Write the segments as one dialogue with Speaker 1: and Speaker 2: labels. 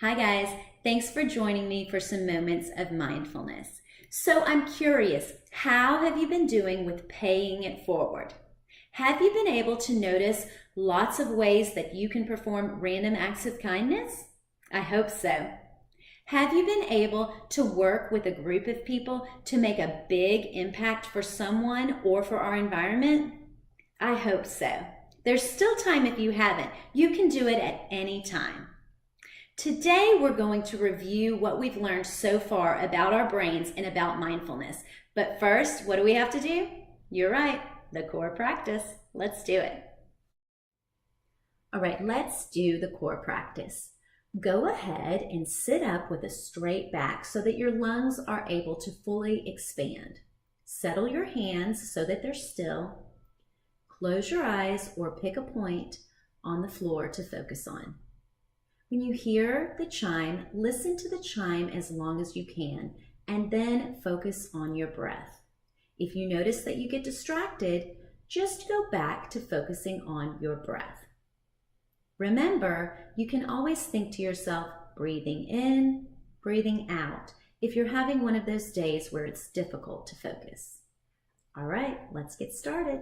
Speaker 1: Hi guys, thanks for joining me for some moments of mindfulness. So I'm curious, how have you been doing with paying it forward? Have you been able to notice lots of ways that you can perform random acts of kindness? I hope so. Have you been able to work with a group of people to make a big impact for someone or for our environment? I hope so. There's still time if you haven't. You can do it at any time. Today, we're going to review what we've learned so far about our brains and about mindfulness. But first, what do we have to do? You're right, the core practice. Let's do it. All right, let's do the core practice. Go ahead and sit up with a straight back so that your lungs are able to fully expand. Settle your hands so that they're still. Close your eyes or pick a point on the floor to focus on. When you hear the chime, listen to the chime as long as you can, and then focus on your breath. If you notice that you get distracted, just go back to focusing on your breath. Remember, you can always think to yourself, breathing in, breathing out, if you're having one of those days where it's difficult to focus. All right, let's get started.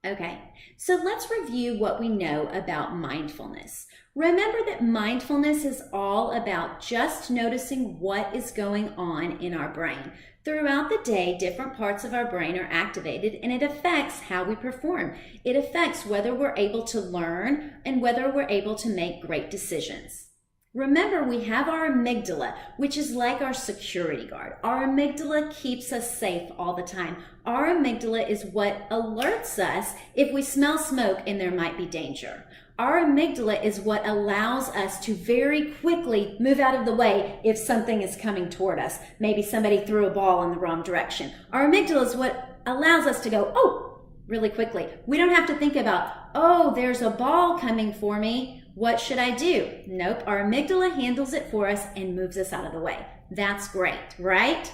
Speaker 1: Okay, so let's review what we know about mindfulness. Remember that mindfulness is all about just noticing what is going on in our brain. Throughout the day, different parts of our brain are activated and it affects how we perform. It affects whether we're able to learn and whether we're able to make great decisions. Remember, we have our amygdala, which is like our security guard. Our amygdala keeps us safe all the time. Our amygdala is what alerts us if we smell smoke and there might be danger. Our amygdala is what allows us to very quickly move out of the way if something is coming toward us. Maybe somebody threw a ball in the wrong direction. Our amygdala is what allows us to go, oh, really quickly. We don't have to think about, oh, there's a ball coming for me. What should I do? Nope, our amygdala handles it for us and moves us out of the way. That's great, right?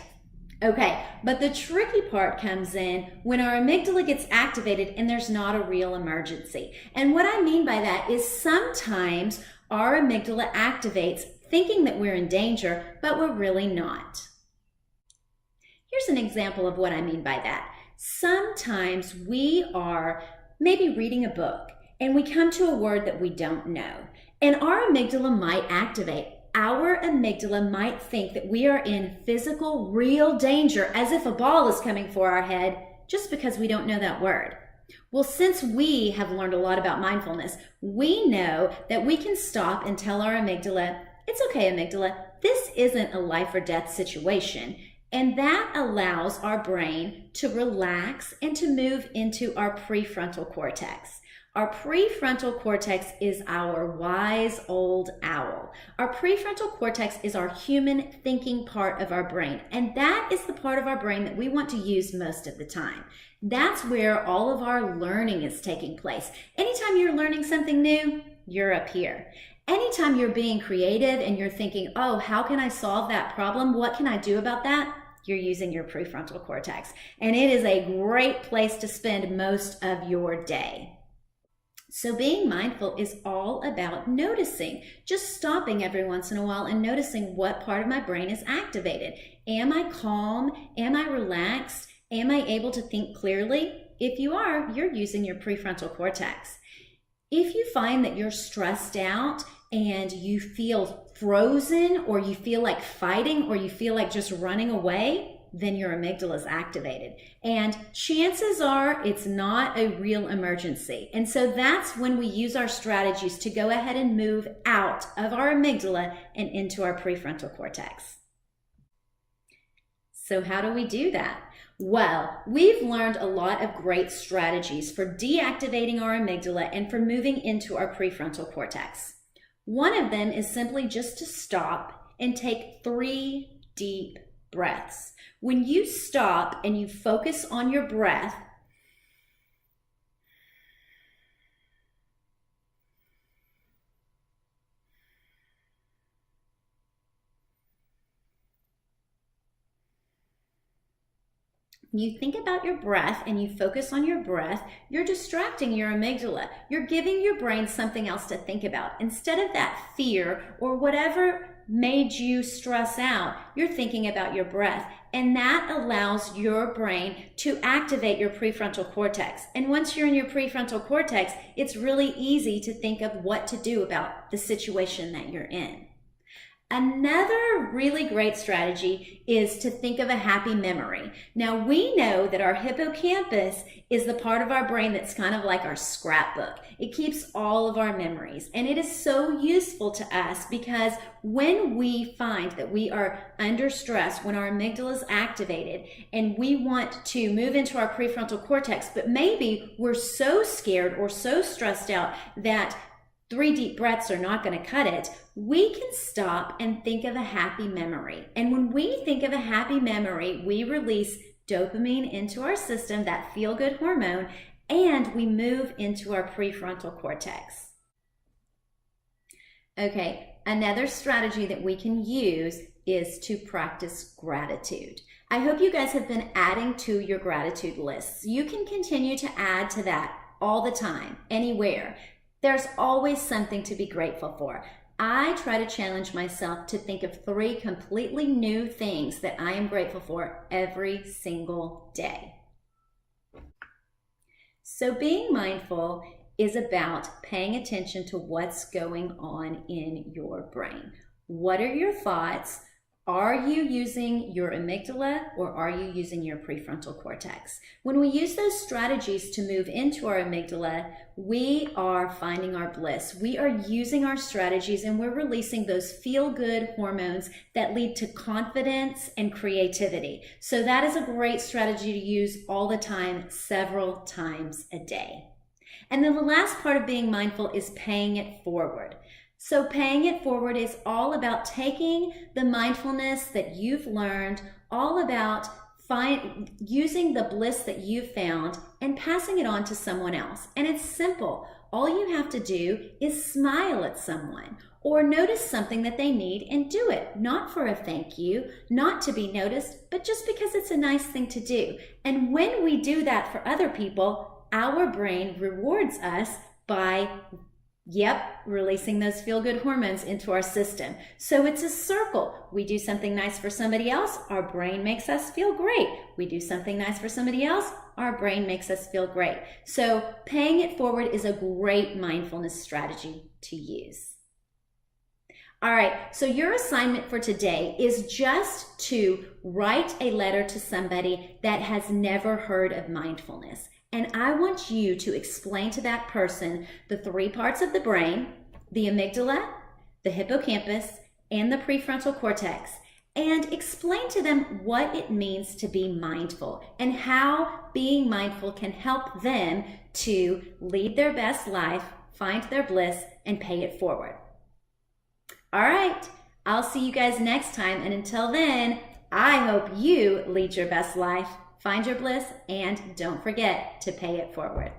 Speaker 1: Okay, but the tricky part comes in when our amygdala gets activated and there's not a real emergency. And what I mean by that is sometimes our amygdala activates thinking that we're in danger, but we're really not. Here's an example of what I mean by that. Sometimes we are maybe reading a book and we come to a word that we don't know, and our amygdala might activate. Our amygdala might think that we are in physical, real danger, as if a ball is coming for our head, just because we don't know that word. Well, since we have learned a lot about mindfulness, we know that we can stop and tell our amygdala, it's okay, amygdala, this isn't a life or death situation. And that allows our brain to relax and to move into our prefrontal cortex. Our prefrontal cortex is our wise old owl. Our prefrontal cortex is our human thinking part of our brain, and that is the part of our brain that we want to use most of the time. That's where all of our learning is taking place. Anytime you're learning something new, you're up here. Anytime you're being creative and you're thinking, oh, how can I solve that problem? What can I do about that? you're using your prefrontal cortex. And it is a great place to spend most of your day. So being mindful is all about noticing, just stopping every once in a while and noticing what part of my brain is activated. Am I calm? Am I relaxed? Am I able to think clearly? If you are, you're using your prefrontal cortex. If you find that you're stressed out and you feel frozen, or you feel like fighting, or you feel like just running away, then your amygdala is activated. And chances are it's not a real emergency. And so that's when we use our strategies to go ahead and move out of our amygdala and into our prefrontal cortex. So how do we do that? Well, we've learned a lot of great strategies for deactivating our amygdala and for moving into our prefrontal cortex. One of them is simply just to stop and take 3 deep breaths. When you stop and you focus on your breath, you think about your breath and you focus on your breath, you're distracting your amygdala. You're giving your brain something else to think about. Instead of that fear or whatever made you stress out, you're thinking about your breath. And that allows your brain to activate your prefrontal cortex. And once you're in your prefrontal cortex, it's really easy to think of what to do about the situation that you're in. Another really great strategy is to think of a happy memory. Now, we know that our hippocampus is the part of our brain that's kind of like our scrapbook. It keeps all of our memories, and it is so useful to us because when we find that we are under stress, when our amygdala is activated, and we want to move into our prefrontal cortex, but maybe we're so scared or so stressed out that 3 deep breaths are not going to cut it, we can stop and think of a happy memory. And when we think of a happy memory, we release dopamine into our system, that feel-good hormone, and we move into our prefrontal cortex. Okay, another strategy that we can use is to practice gratitude. I hope you guys have been adding to your gratitude lists. You can continue to add to that all the time, anywhere. There's always something to be grateful for. I try to challenge myself to think of 3 completely new things that I am grateful for every single day. So being mindful is about paying attention to what's going on in your brain. What are your thoughts? Are you using your amygdala or are you using your prefrontal cortex? When we use those strategies to move into our amygdala, we are finding our bliss. We are using our strategies and we're releasing those feel-good hormones that lead to confidence and creativity. So that is a great strategy to use all the time, several times a day. And then the last part of being mindful is paying it forward. So paying it forward is all about taking the mindfulness that you've learned, all about using the bliss that you've found and passing it on to someone else. And it's simple. All you have to do is smile at someone or notice something that they need and do it. Not for a thank you, not to be noticed, but just because it's a nice thing to do. And when we do that for other people, our brain rewards us by releasing those feel-good hormones into our system. So it's a circle. We do something nice for somebody else, our brain makes us feel great. We do something nice for somebody else, our brain makes us feel great. So paying it forward is a great mindfulness strategy to use. All right, so your assignment for today is just to write a letter to somebody that has never heard of mindfulness. And I want you to explain to that person the 3 parts of the brain, the amygdala, the hippocampus, and the prefrontal cortex, and explain to them what it means to be mindful and how being mindful can help them to lead their best life, find their bliss, and pay it forward. All right, I'll see you guys next time. And until then, I hope you lead your best life, find your bliss, and don't forget to pay it forward.